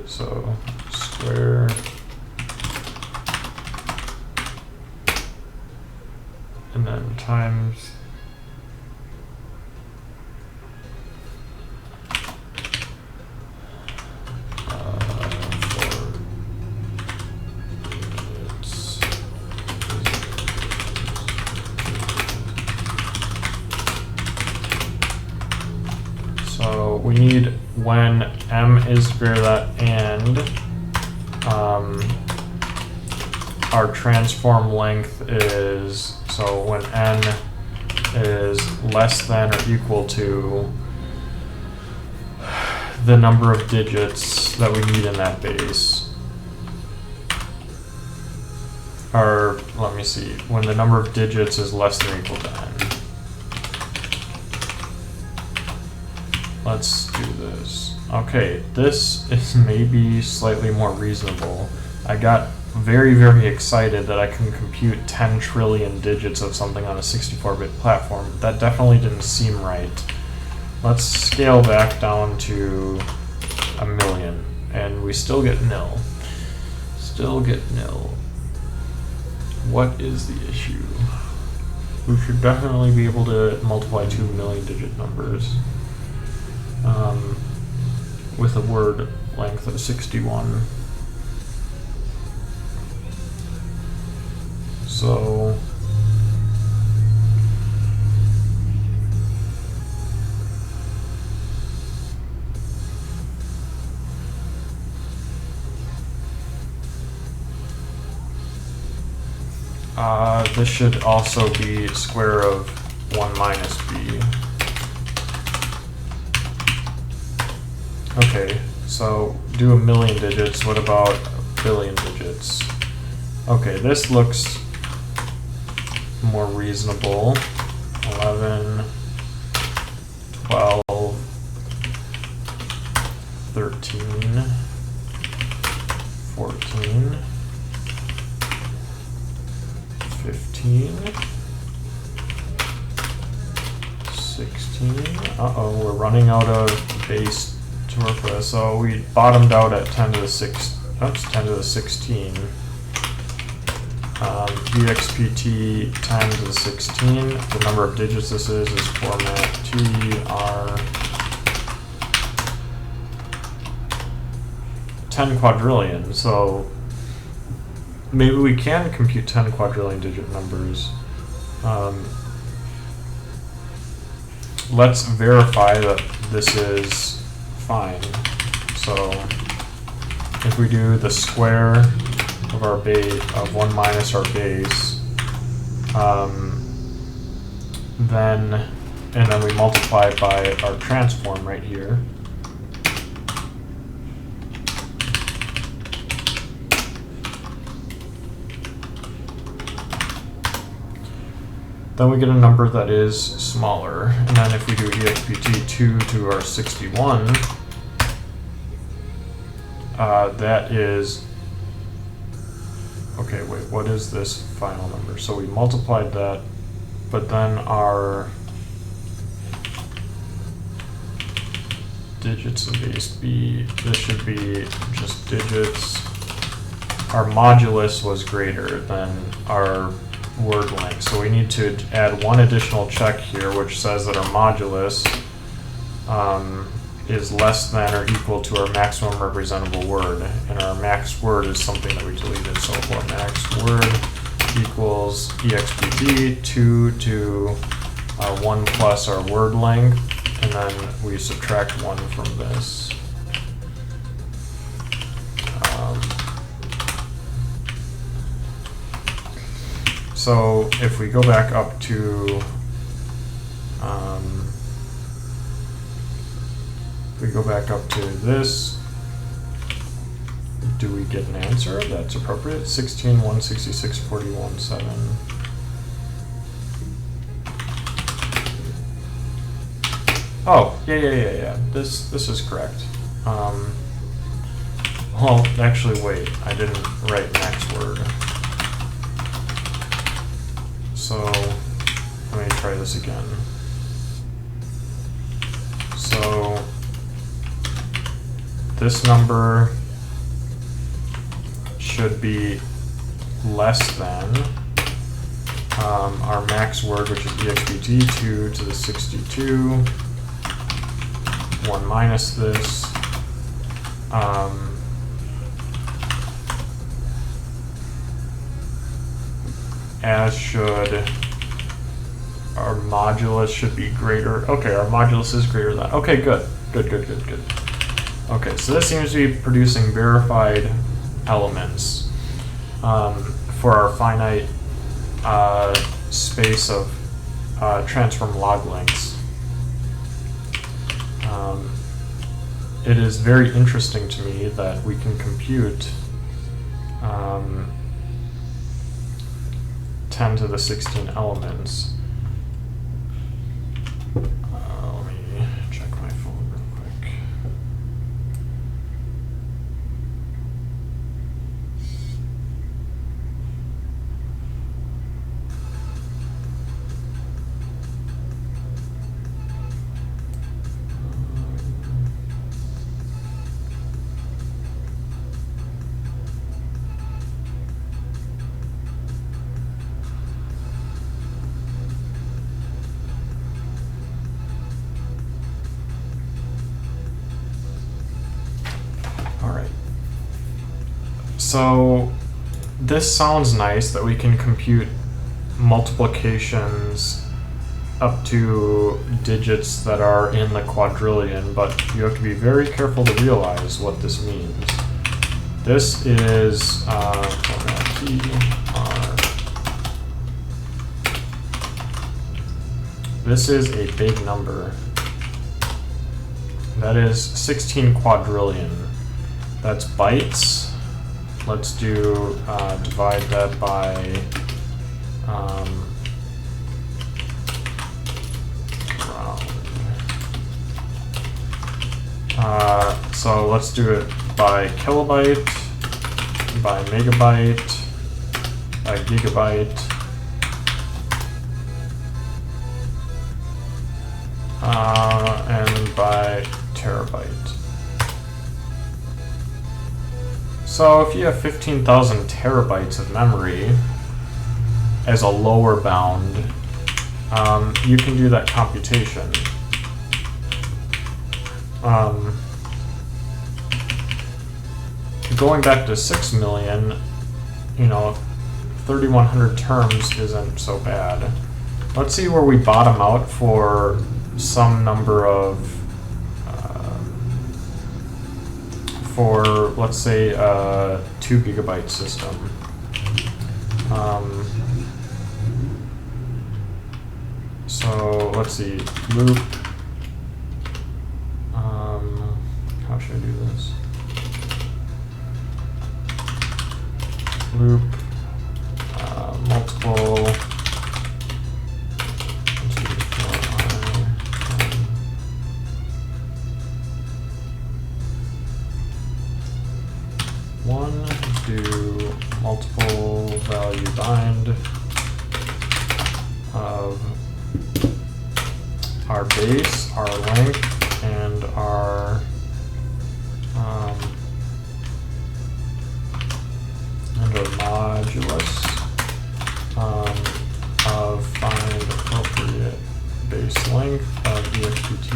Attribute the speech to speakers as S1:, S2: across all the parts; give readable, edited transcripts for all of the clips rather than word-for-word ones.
S1: so square and then times so we need when m is greater than and our transform length is, so when n is less than or equal to the number of digits that we need in that base. Or let me see, when the number of digits is less than or equal to n. Let's do this. Okay, this is maybe slightly more reasonable. I got very, very excited that I can compute 10 trillion digits of something on a 64-bit platform. That definitely didn't seem right. Let's scale back down to 1,000,000, and we still get nil. Still get nil. What is the issue? We should definitely be able to multiply 2 million-digit numbers with a word length of 61. So this should also be square of 1 minus b. Okay, so do 1,000,000 digits. What about 1,000,000,000 digits? Okay, this looks more reasonable. 11, 12, 13, 14, 15, 16. Uh-oh, we're running out of base to work with. So we bottomed out at 10 to the 16. DXPT times the 16. The number of digits this is format TR 10 quadrillion. So maybe we can compute 10 quadrillion digit numbers. Let's verify that this is fine. So if we do the square of our base of 1 minus our base, then we multiply it by our transform right here. Then we get a number that is smaller. And then if we do EXPT 2 to our 61, that is, okay, wait, what is this final number? So we multiplied that, but then our digits of base B, this should be just digits. Our modulus was greater than our word length. So we need to add one additional check here, which says that our modulus is less than or equal to our maximum representable word. And our max word is something that we deleted. So for max word equals EXPT 2 to 1 plus our word length, and then we subtract 1 from this. So if we go back up to this, do we get an answer that's appropriate? 16, 166, 41, 7. Oh, yeah. This is correct. Well, actually, wait. I didn't write max word. So let me try this again. So this number should be less than our max word, which is expt 2 to the 62, 1 minus this, as should our modulus should be greater. Okay, our modulus is greater than. Okay, good. Okay, so this seems to be producing verified elements for our finite space of transform log lengths. It is very interesting to me that we can compute 10 to the 16 elements. Let me check my phone real quick. So this sounds nice that we can compute multiplications up to digits that are in the quadrillion, but you have to be very careful to realize what this means. This is this is a big number. That is 16 quadrillion. That's bytes. Let's do divide that by so let's do it by kilobyte, by megabyte, by gigabyte, and by terabyte. So if you have 15,000 terabytes of memory as a lower bound, you can do that computation. Going back to 6 million, 3,100 terms isn't so bad. Let's see where we bottom out for some number of for, let's say, a 2 gigabyte system. So let's see, loop. How should I do this? Loop multiple. Do multiple value bind of our base, our length, and our modulus of find appropriate base length of expt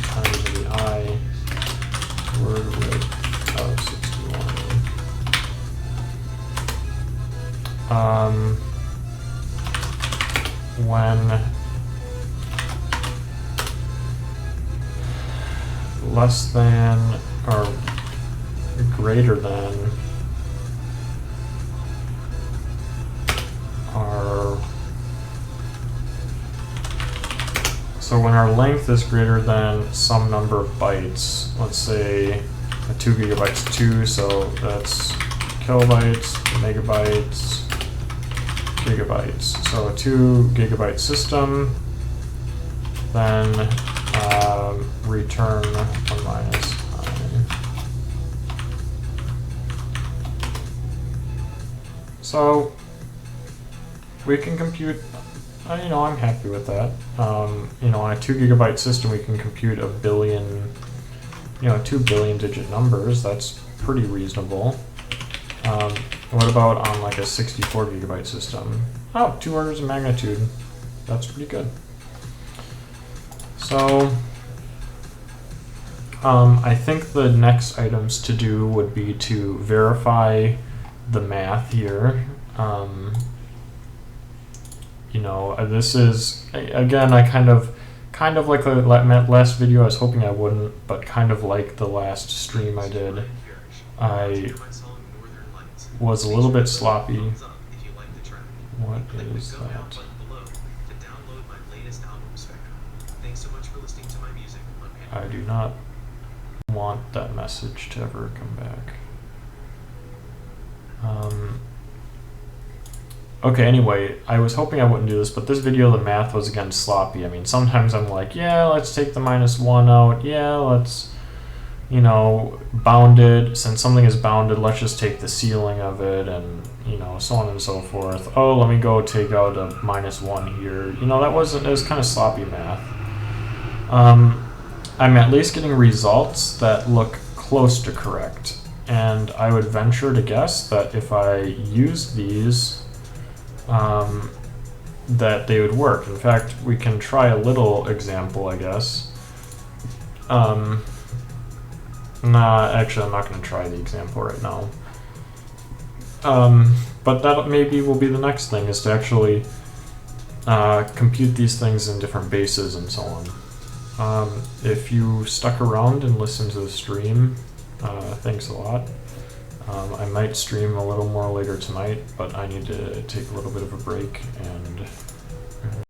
S1: times the I word width of 61. When less than or greater than our, so when our length is greater than some number of bytes, let's say a 2 gigabytes 2, so that's kilobytes, megabytes, gigabytes. So a 2 gigabyte system, then return 1 minus I. So we can compute, I'm happy with that. On a 2 gigabyte system, we can compute 2 billion digit numbers. That's pretty reasonable. What about on like a 64 gigabyte system? Oh, 2 orders of magnitude. That's pretty good. So, I think the next items to do would be to verify the math here. You know, this is, again, I kind of like the last video, I was hoping I wouldn't, but kind of like the last stream I did, I was a little bit sloppy. What is that? I do not want that message to ever come back. Okay, anyway, I was hoping I wouldn't do this, but this video, the math was again sloppy. I mean, sometimes I'm like, yeah, let's take the -1 out. Yeah, let's, you know, bounded. Since something is bounded, let's just take the ceiling of it, and, you know, so on and so forth. Oh, let me go take out a -1 here. You know, it was kind of sloppy math. I'm at least getting results that look close to correct. And I would venture to guess that if I use these, that they would work. In fact, we can try a little example, I guess. Nah, actually, I'm not going to try the example right now. But that maybe will be the next thing, is to actually compute these things in different bases and so on. If you stuck around and listened to the stream, thanks a lot. I might stream a little more later tonight, but I need to take a little bit of a break and